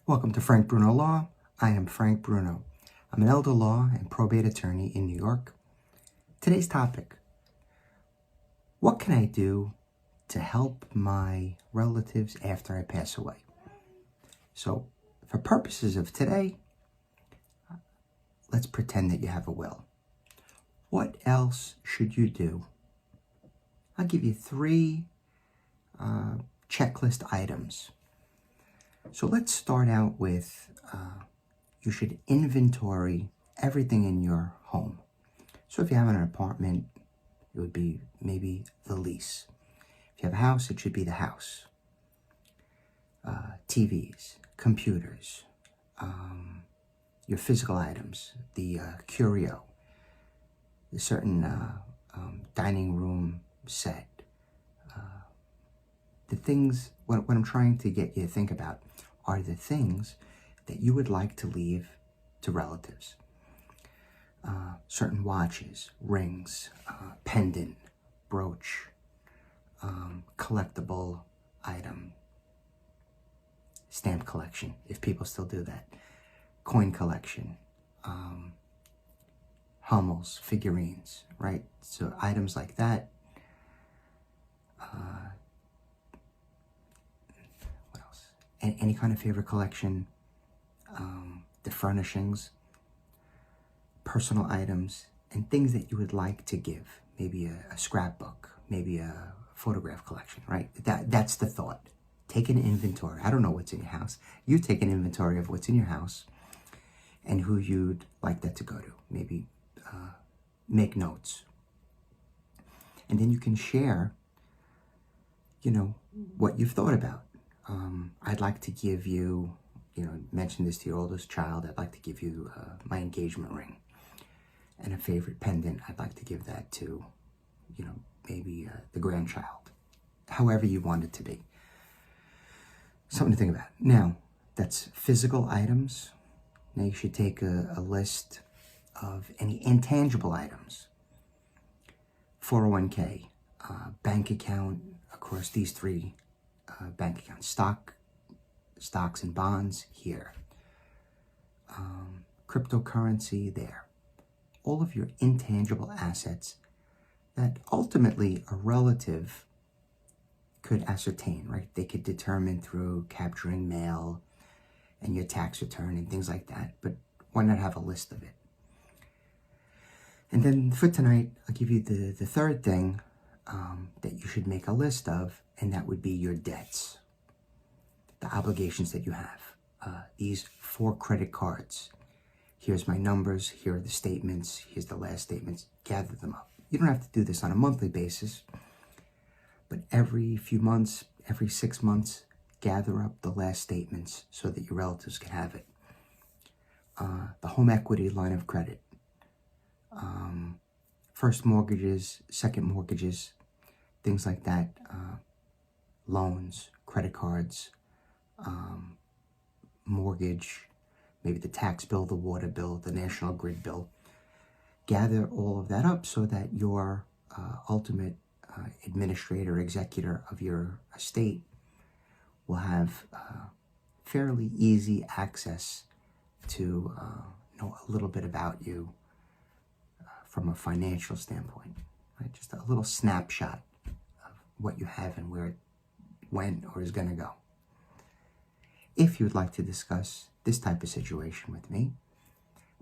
Welcome to Frank Bruno Law. I am Frank Bruno. I'm an elder law and probate attorney in New York. Today's topic: what can I do to help my relatives after I pass away? So, for purposes of today, let's pretend that you have a will. What else should you do? I'll give you three checklist items. So let's start out with you should inventory everything in your home. So if you have an apartment, it would be maybe the lease. If you have a house, it should be the house. TVs, computers, your physical items, the curio, the certain dining room set. The things, what I'm trying to get you to think about are the things that you would like to leave to relatives. Certain watches, rings, pendant, brooch, collectible item, stamp collection, if people still do that, coin collection, Hummels, figurines, right? So items like that. What else? Any kind of favorite collection, the furnishings, personal items, and things that you would like to give. Maybe a scrapbook, maybe a photograph collection, right? That's the thought. Take an inventory. I don't know what's in your house. You take an inventory of what's in your house and who you'd like that to go to. Maybe make notes. And then you can share, what you've thought about. I'd like to give you, mention this to your oldest child. I'd like to give you my engagement ring and a favorite pendant. I'd like to give that to, maybe the grandchild, however you want it to be. Something to think about. Now, that's physical items. Now you should take a list of any intangible items. 401k, bank account, of course, these three bank accounts, stocks and bonds here, cryptocurrency there. All of your intangible assets that ultimately a relative could ascertain, right? They could determine through capturing mail and your tax return and things like that, but why not have a list of it? And then for tonight, I'll give you the third thing that you should make a list of, and that would be your debts, the obligations that you have. These 4 credit cards. Here's my numbers, here are the statements, here's the last statements. Gather them up. You don't have to do this on a monthly basis, but every few months, every 6 months, gather up the last statements so that your relatives can have it. The home equity line of credit, first mortgages, second mortgages, things like that, loans, credit cards, mortgage, maybe the tax bill, the water bill, the national grid bill. Gather all of that up so that your ultimate administrator, executor of your estate will have fairly easy access to know a little bit about you from a financial standpoint, right? Just a little snapshot of what you have and where it went or is going to go. If you'd like to discuss this type of situation with me,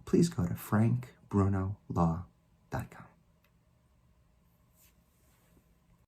please go to frankbrunolaw.com.